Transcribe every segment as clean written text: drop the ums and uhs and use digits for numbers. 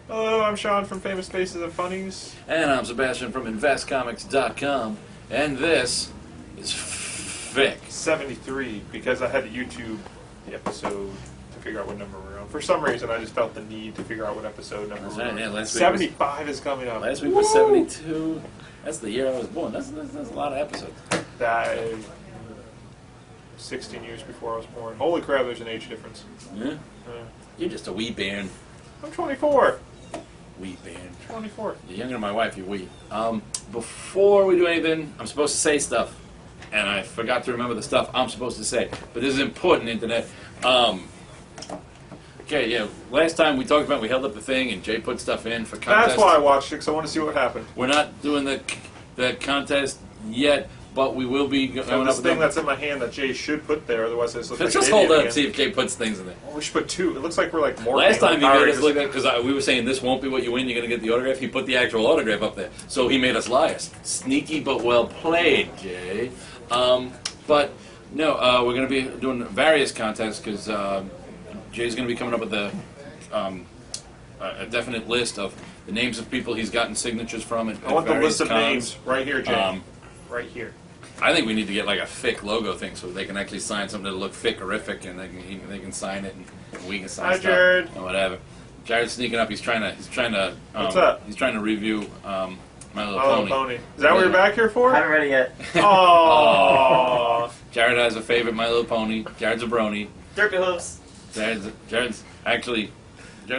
Hello, I'm Shaun from Famous Faces and Funnies. And I'm Sebastian from InvestComics.com. And this is FFFIC. 73, because I had to YouTube the episode to figure out what number we're on. For some reason, I just felt the need to figure out what episode number we're on. Yeah, 75 is coming up. Last week was 72. That's the year I was born. That's a lot of episodes. That 16 years before I was born. Holy crap, there's an age difference. Yeah? You're just a wee bairn. I'm 24. Wee bairn. 24. You're younger than my wife, you wee. Before we do anything, I'm supposed to say stuff. And I forgot to remember the stuff I'm supposed to say. But this is important, Internet. Okay, yeah, last time we talked about, we held up the thing and Jay put stuff in for contests. That's why I watched it, because I want to see what happened. We're not doing the contest yet, but we will be going So up this with thing that's in my hand that Jay should put there, otherwise this looks Let's like just an hold idiot up again. and see if Jay puts things in there. Oh, we should put two. It looks like we're like more. Last time he made us look at, because we were saying this won't be what you win, you're going to get the autograph. He put the actual autograph up there. So he made us liars. Sneaky but well played, Jay. But no, we're going to be doing various contests because Jay's going to be coming up with a definite list of the names of people he's gotten signatures from. I want the list of names right here, Jay. Right here. I think we need to get like a FFFIC logo thing so they can actually sign something that'll look FFFIC-erific and they can sign it and we can sign Hi, stuff Jared. and whatever. Jared's sneaking up. He's trying to. What's up? He's trying to review My Little Pony. Is that what you're back here for? I haven't read it yet. Aww. Jared has a favorite My Little Pony. Jared's a brony. Derpy hooves. Jared's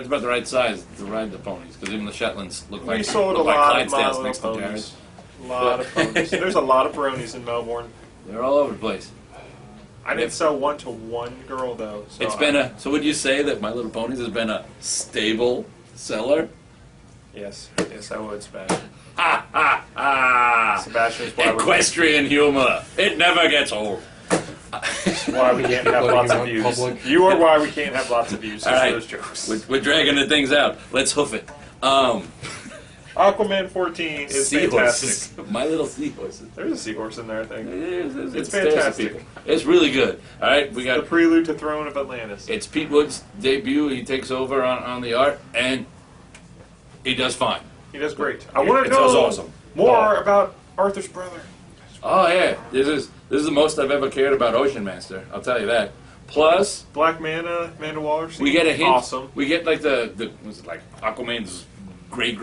about the right size to ride the ponies because even the Shetlands look We like sold a lot of My Clydesdales Little next to Jared. Ponies. A lot of ponies. There's a lot of bronies in Melbourne. They're all over the place. I didn't sell one to one girl though. So It's been so would you say that My Little Ponies has been a stable seller? Yes, I would, Sebastian. Ha ha ha! Sebastian's why Equestrian humor. It never gets old. why we can't have lots of views. Public. You are why we can't have lots of views. All right. Those jokes. We're dragging the things out. Let's hoof it. Aquaman 14 is Seahorses. fantastic. My Little Seahorses. There's a seahorse in there, I think. It's fantastic. people. It's really good. All right, we The got. prelude to Throne of Atlantis. It's Pete Wood's debut. He takes over on the art, and he does fine. He does great. I want to It does know awesome. more about Arthur's brother. Oh yeah, this is the most I've ever cared about Ocean Master. I'll tell you that. Plus, Black Manta, Amanda Waller. we get a hint. Awesome. We get like the was it like Aquaman's great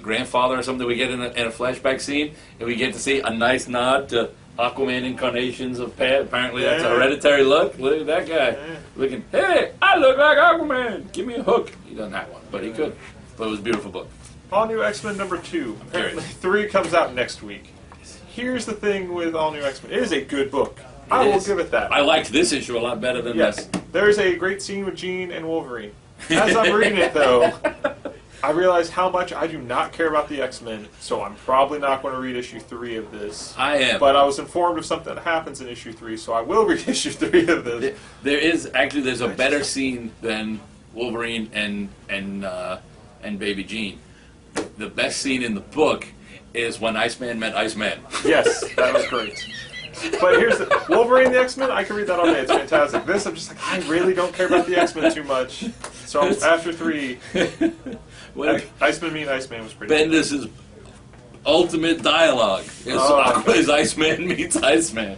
grandfather or something. We get in a flashback scene, and we get to see a nice nod to Aquaman incarnations of Pat. Apparently, that's a hereditary look. Look at that guy looking. Hey, I look like Aquaman. Give me a hook. He doesn't have one, but he could. But it was a beautiful book. All New X-Men number 2. Apparently, 3 comes out next week. Here's the thing with All New X-Men. It is a good book. I will give it that. I liked this issue a lot better than Yes. this. There's a great scene with Jean and Wolverine. As I'm reading it, though, I realize how much I do not care about the X-Men, so I'm probably not going to read issue 3 of this. I am. But I was informed of something that happens in issue 3, so I will read issue 3 of this. There's a better scene than Wolverine and Baby Jean. The best scene in the book is when Iceman met Iceman. Yes, that was great. But here's the Wolverine the X-Men, I can read that all day, it's fantastic. This, I'm just like, I really don't care about the X-Men too much. So after 3, Iceman meet Iceman was pretty good. Bendis' ultimate dialogue is Iceman meets Iceman.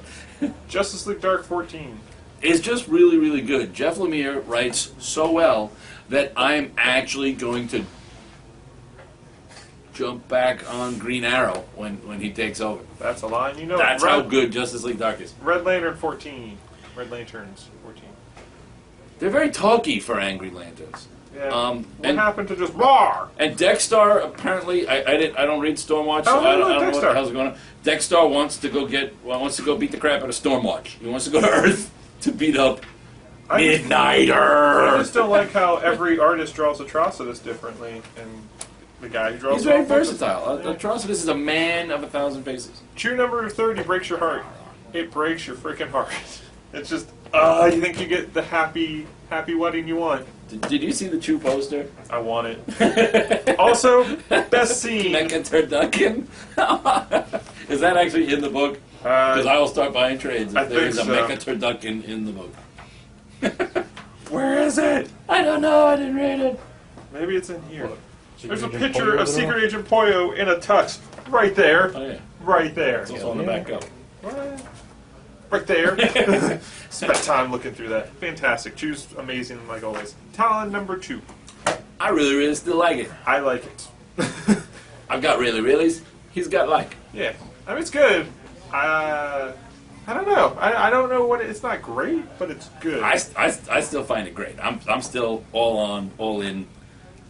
Justice League Dark 14. It's just really, really good. Jeff Lemire writes so well that I'm actually going to jump back on Green Arrow when he takes over. That's a line, you know. That's how good Justice League Dark is. Red Lantern 14. Red Lanterns 14. They're very talky for Angry Lanterns. Yeah. What happened to just roar? And Dexter apparently I don't read Stormwatch, so I don't know what the hell's going on. Dexter wants to go beat the crap out of Stormwatch. He wants to go to Earth to beat up Midnighter. I just don't like how every artist draws Atrocitus differently, and the guy who draws. He's very versatile. Atrocitus is a man of 1,000 faces. True number 30 breaks your heart. It breaks your freaking heart. It's just, you think you get the happy wedding you want. Did you see the Chew poster? I want it. Also, best scene. Mecha Turducken? Is that actually in the book? Because I will start buying trades if there is a Mecha Turducken in the book. Where is it? I don't know. I didn't read it. Maybe it's in here. There's a picture of Secret Agent Poyo in a tux right there. Oh yeah. Right there. It's also on the back up. What? Right there. Spent time looking through that. Fantastic. Choose amazing like always. Talon number 2. I really still like it. I like it. I've got really's. He's got like. Yeah. I mean, it's good. I don't know. I don't know what it's not great, but it's good. I still find it great. I'm still all in.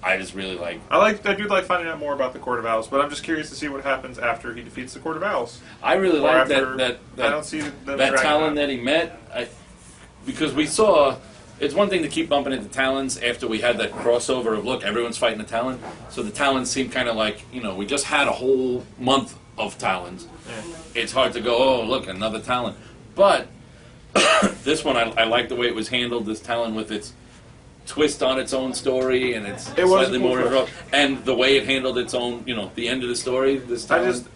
I just really like. I do like finding out more about the Court of Owls, but I'm just curious to see what happens after he defeats the Court of Owls. I really like that I don't see that Talon that he met. Because we saw. It's one thing to keep bumping into Talons after we had that crossover of, look, everyone's fighting a Talon. So the Talons seem kind of like, we just had a whole month of Talons. Yeah. It's hard to go, oh, look, another Talon. But this one, I like the way it was handled, this Talon with its twist on its own story, and it's slightly more involved. And the way it handled its own, the end of the story, this Talon was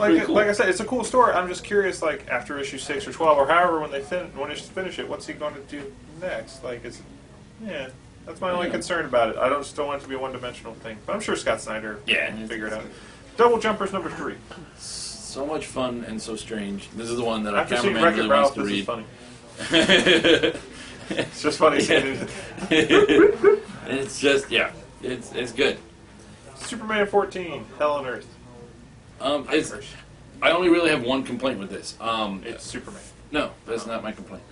pretty cool. Like I said, it's a cool story. I'm just curious, like, after issue 6 or 12, or however, when they finish it, what's he going to do next? Like, that's my only concern about it. I don't still want it to be a one-dimensional thing, but I'm sure Scott Snyder can figure it out. Double Jumpers number 3. So much fun and so strange. This is the one that our After seeing cameraman really Wreck-It wants to Ralph, read. this is funny. It's just funny seeing it. It's just it's good. Superman 14, Hell on Earth. I only really have one complaint with this. It's Superman. No, that's not my complaint.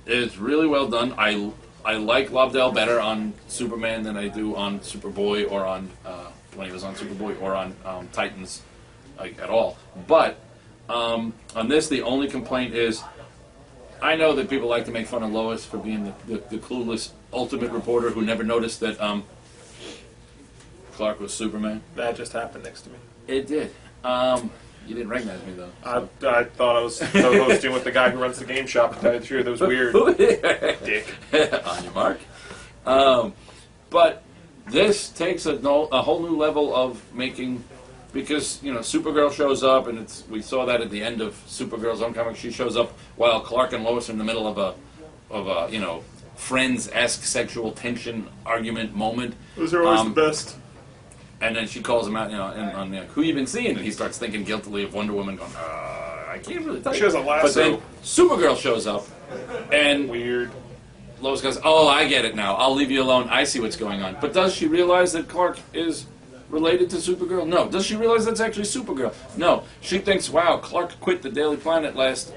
It's really well done. I like Lobdell better on Superman than I do on Superboy or on when he was on Superboy or on Titans, like at all. But on this, the only complaint is I know that people like to make fun of Lois for being the clueless ultimate reporter who never noticed that Clark was Superman. That just happened next to me. It did. You didn't recognize me, though. So. I thought I was hosting with the guy who runs the game shop. To tell you the truth, it was weird. Dick. On your mark. But this takes a whole new level of making, because Supergirl shows up, and we saw that at the end of Supergirl's own comic. She shows up while Clark and Lois are in the middle of a friends-esque sexual tension argument moment. Those are always the best. And then she calls him out, on who you been seeing, and he starts thinking guiltily of Wonder Woman, going, I can't really tell you. She has a lasso. But then Supergirl shows up, and weird. Lois goes, oh, I get it now. I'll leave you alone. I see what's going on. But does she realize that Clark is related to Supergirl? No. Does she realize that's actually Supergirl? No. She thinks, wow, Clark quit the Daily Planet last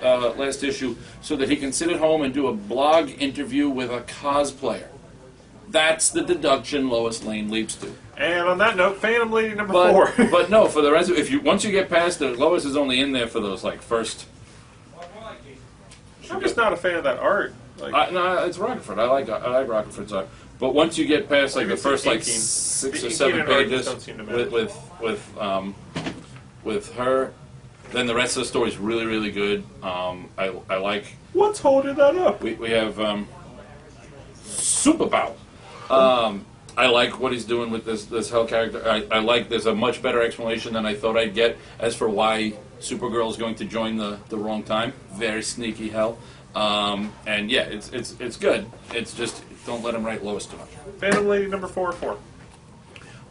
issue so that he can sit at home and do a blog interview with a cosplayer. That's the deduction Lois Lane leaps to. And on that note, Phantom Lady number 4. But no, for the rest of once you get past it, Lois is only in there for those first. I'm just not a fan of that art. No, it's Rockford. I like Rockford's art. But once you get past the first 6 or 7 pages with her, then the rest of the story is really, really good. I like. What's holding that up? We have Superpower. I like what he's doing with this Hell character. I like. There's a much better explanation than I thought I'd get as for why Supergirl is going to join the wrong time. Very sneaky Hell. And yeah, it's good. It's just don't let him write Lois too much. Phantom Lady number 4.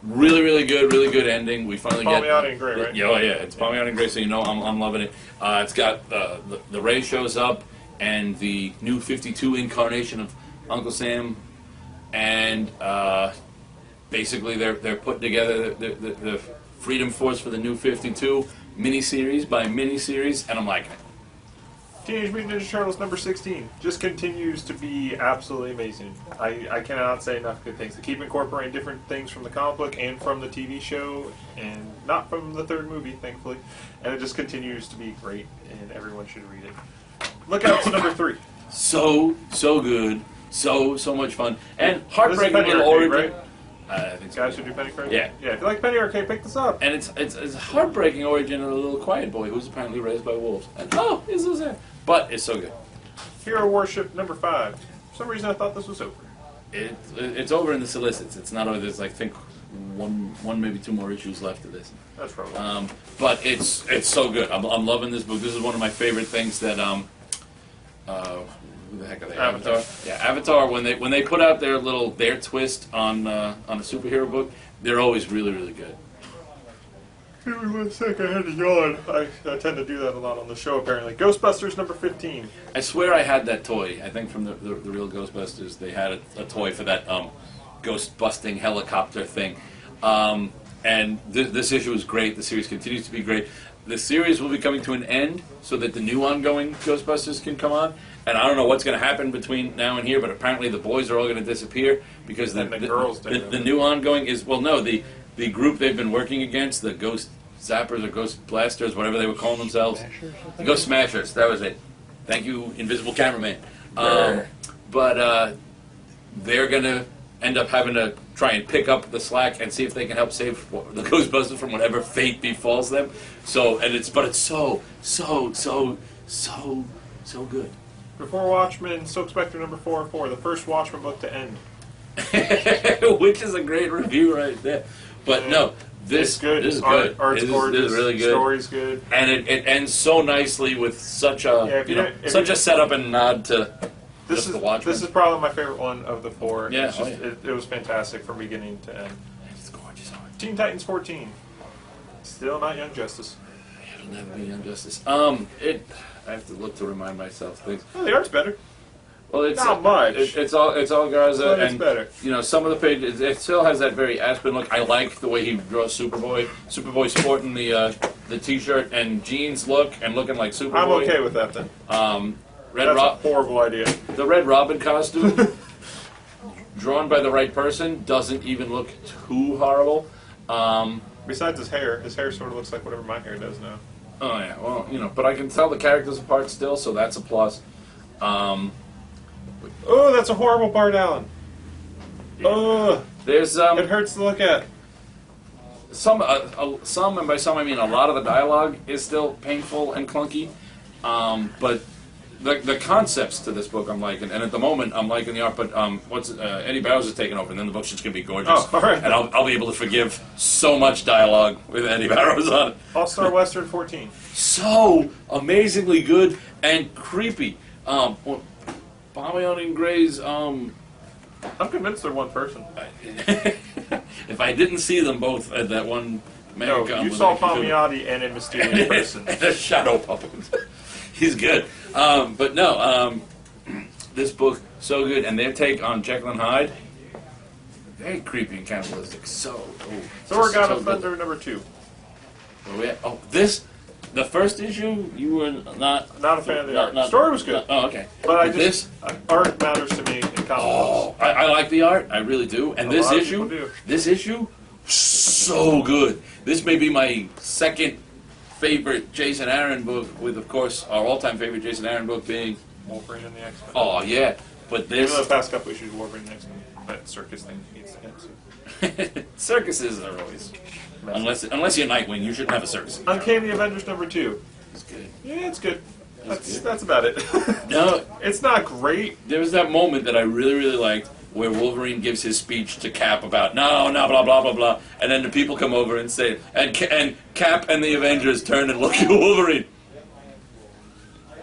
Really, really good ending. We finally get Palmiotti in Gray, right? Yeah, it's Palmiotti in Gray, so I'm loving it. It's got the Ray shows up and the new 52 incarnation of Uncle Sam, and basically they're putting together the Freedom Force for the new 52 miniseries by miniseries, and I'm like. Teenage Mutant Ninja Turtles number 16 just continues to be absolutely amazing. I cannot say enough good things. They keep incorporating different things from the comic book and from the TV show, and not from the 3rd movie, thankfully. And it just continues to be great, and everyone should read it. Look out to number 3. So good. So much fun. And heartbreaking little origin. Right? I think so. Guys should do Penny Arcade? Yeah. Yeah, if you like Penny Arcade, pick this up. And it's a heartbreaking origin of a little quiet boy who's apparently raised by wolves. And he's so sad. But it's so good. Hero Worship number 5. For some reason I thought this was over. It's over in the solicits. It's not over. There's I think one maybe 2 more issues left of this. That's probably. But it's so good. I'm loving this book. This is one of my favorite things that who the heck are they? Avatar. Yeah, Avatar. When they put out their twist on a superhero book, they're always really, really good. Give me 1 second, I had to yawn. I tend to do that a lot on the show, apparently. Ghostbusters number 15. I swear I had that toy. I think from the real Ghostbusters, they had a toy for that ghost-busting helicopter thing. And this issue is great. The series continues to be great. The series will be coming to an end so that the new ongoing Ghostbusters can come on. And I don't know what's going to happen between now and here, but apparently the boys are all going to disappear because the new ongoing is, well, no, the group they've been working against, the Ghost Zappers or Ghost Blasters, whatever they were calling themselves, the Ghost Smashers, that was it. Thank you, Invisible Cameraman. But they're going to end up having to try and pick up the slack and see if they can help save the Ghostbusters from whatever fate befalls them. So, but it's so good. Before Watchmen, Silk Spectre number 404, the first Watchmen book to end. Which is a great review right there. But no, this is good. Art's gorgeous. This is really good. Story's good. And it ends so nicely with such a a setup and nod to this the Watchmen. This is probably my favorite one of the four. Yeah, it was fantastic from beginning to end. It's gorgeous art. Teen Titans 14. Still not Young Justice. It'll never be Young Justice. I have to look to remind myself things. Well, the art's better. Well, it's not much. It's all Garza, but and it's better. Some of the pages. It still has that very Aspen look. I like the way he draws Superboy. Superboy sporting the T-shirt and jeans look and looking like Superboy. I'm okay with that then. That's a horrible idea. The Red Robin costume, drawn by the right person, doesn't even look too horrible. Besides his hair sort of looks like whatever my hair does now. Oh yeah, well, but I can tell the characters apart still, so that's a plus. Oh, that's a horrible Bart Allen. Yeah. Oh, there's it hurts to look at. Some, and by some I mean a lot of the dialogue is still painful and clunky, but the concepts to this book I'm liking, and at the moment I'm liking the art. But Eddie Bowser's taking over, and then the book's just gonna be gorgeous. Oh, all right. And I'll be able to forgive so much dialogue with Eddie Barrows on it. All-Star Western 14. So amazingly good and creepy. Bamion and Gray's. I'm convinced they're one person. If I didn't see them both at that one, no, you saw Palmiotti and a mysterious person and a shadow puppet. He's good, but no. This book so good, and their take on Jekyll and Hyde, very creepy and cannibalistic. So Organ of Thunder number 2. Where we at? Oh, this. The first issue, you were not a fan of the art. The story was good. Oh, okay. But art matters to me in comic books. Oh, I like the art. I really do. And this issue, so good. This may be my second favorite Jason Aaron book, with, of course, our all-time favorite Jason Aaron book being Wolverine and the X-Men. Oh, yeah. But this... Even the past couple issues, Wolverine and the X-Men, that circus thing needs to end. Circuses are always... Unless you're Nightwing, you shouldn't have a circus. Uncanny Avengers number 2. It's good. Yeah, it's good. That's about it. No, it's not great. There was that moment that I really, really liked where Wolverine gives his speech to Cap about no, blah, blah, blah, blah, and then the people come over and say, and Cap and the Avengers turn and look at Wolverine.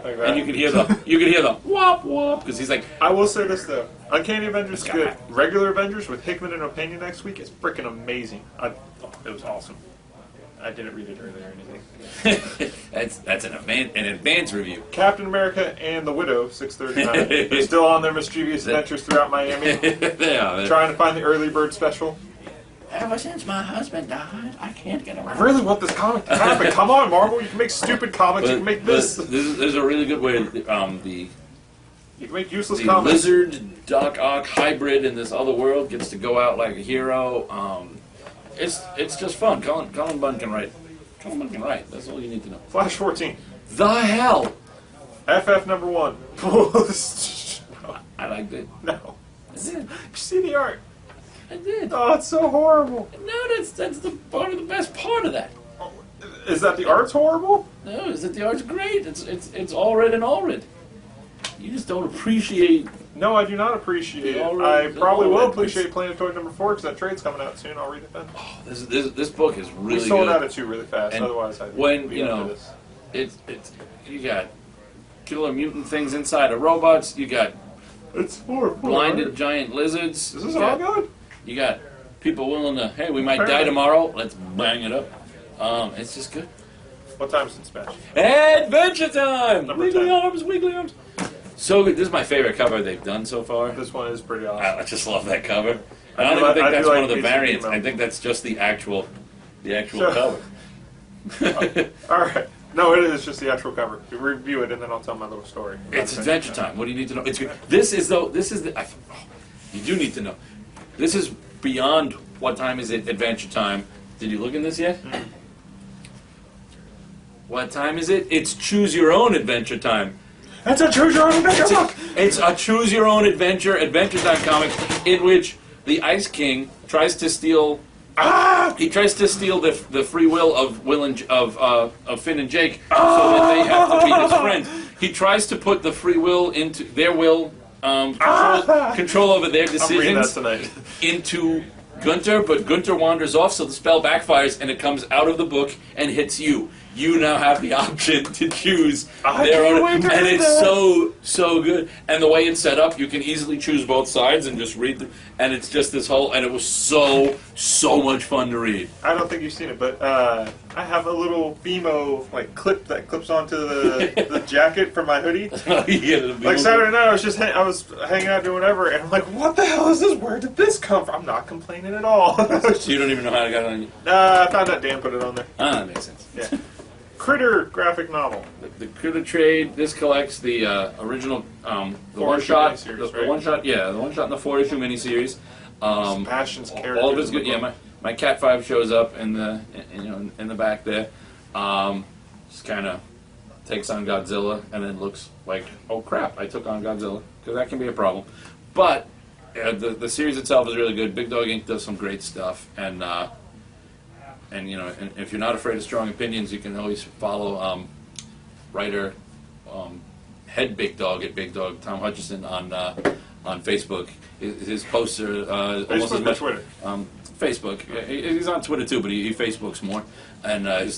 Like that. And you can hear the whop whop because he's like. I will say this though, Uncanny Avengers is good. Regular Avengers with Hickman and Opeña next week is freaking amazing. It was awesome. I didn't read it earlier or anything. that's an advanced review. Captain America and the Widow 639. They're still on their mischievous adventures throughout Miami. They are. Trying to find the early bird special. Ever since my husband died, I can't get away. I really want this comic to happen. Come on, Marvel. You can make stupid comics. You can make this. There's a really good way. You can make useless the comics. Lizard Doc Ock hybrid in this other world gets to go out like a hero. It's just fun. Colin Bunn can write. Colin Bunn can write. That's all you need to know. Flash 14. The hell. FF number 1. I liked it. No. I did. Did you see the art? I did. Oh, it's so horrible. No, that's the part of the best part of that. Is that the art's horrible? No, is that the art's great. It's all red and all red. You just don't appreciate. No, I do not appreciate it. I probably will appreciate Planetoid number 4 because that trade's coming out soon. I'll read it then. Oh, this book is really good. We sold out of 2 really fast. And otherwise, I'd when it's you got killer mutant things inside of robots. You got it's horrible. Blinded giant lizards. Is this all good? You got people willing to, hey, we might die tomorrow, let's bang it up. It's just good. What time is it, Sebastian? Adventure time! Number Wiggly 10. arms, wiggly arms. So good. This is my favorite cover they've done so far. This one is pretty awesome. I just love that cover. I don't even think that's one of the variants. I think that's just the actual cover. All right. No, it is just the actual cover. We review it, and then I'll tell my little story. It's Adventure Time. What do you need to know? It's good. This is you do need to know. This is beyond what time is it Adventure Time. Did you look in this yet? Mm. What time is it? It's Choose Your Own Adventure Time. That's a Choose Your Own Adventure book! It's a Choose Your Own Adventure Time comic in which the Ice King tries to steal. He tries to steal the free will of Finn and Jake so that they have to be his friends. He tries to put the free will into their will, control over their decisions into Gunter, but Gunter wanders off, so the spell backfires and it comes out of the book and hits you. You now have the option to choose their own, and it's so good. And the way it's set up, you can easily choose both sides and just read them. And it's just this whole, and it was so much fun to read. I don't think you've seen it, but I have a little BMO clip that clips onto the jacket from my hoodie. Saturday night, I was hanging out doing whatever, and I'm like, what the hell is this? Where did this come from? I'm not complaining at all. So you don't even know how to get it on you? I found out Dan put it on there. That makes sense. Yeah. Critter graphic novel. The Critter trade. This collects the original, the one shot, the one shot, the one shot in the 4-issue miniseries. Sebastian's character. All of his good. Yeah, my Cat 5 shows up in the in the back there. Just kind of takes on Godzilla and then looks like, oh crap, I took on Godzilla, because that can be a problem. But the series itself is really good. Big Dog Inc. does some great stuff, and if you're not afraid of strong opinions, you can always follow writer head Big Dog at Big Dog Tom Hutchison on Facebook. His posts are almost as much Twitter. Facebook. He's on Twitter too, but he Facebooks more, and his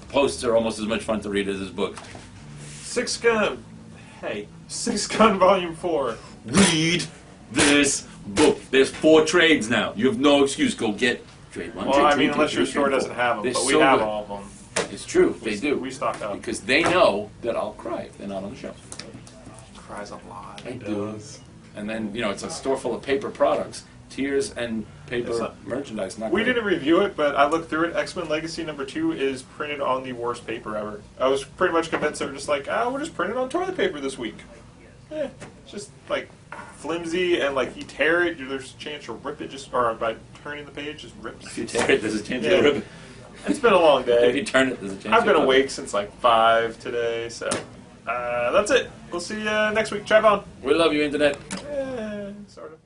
posts are almost as much fun to read as his book. Six Gun Volume 4. Read this book. There's 4 trades now. You have no excuse. Go get. Unless your store doesn't have them, but we have all of them. It's true, they do. We stock up. Because they know that I'll cry if they're not on the shelf. Cries a lot. It does. And then, it's a store full of paper products, tears and paper merchandise. We didn't review it, but I looked through it. X-Men Legacy #2 is printed on the worst paper ever. I was pretty much convinced they were just like, we're just printed on toilet paper this week. It's just flimsy, and you tear it, there's a chance you'll rip it or by turning the page, just rips. If you tear it, there's a chance you'll rip it. It's been a long day. If you turn it, there's a chance. I've been awake since 5 today, so that's it. We'll see you next week. Chat on. We love you, Internet. Sort of.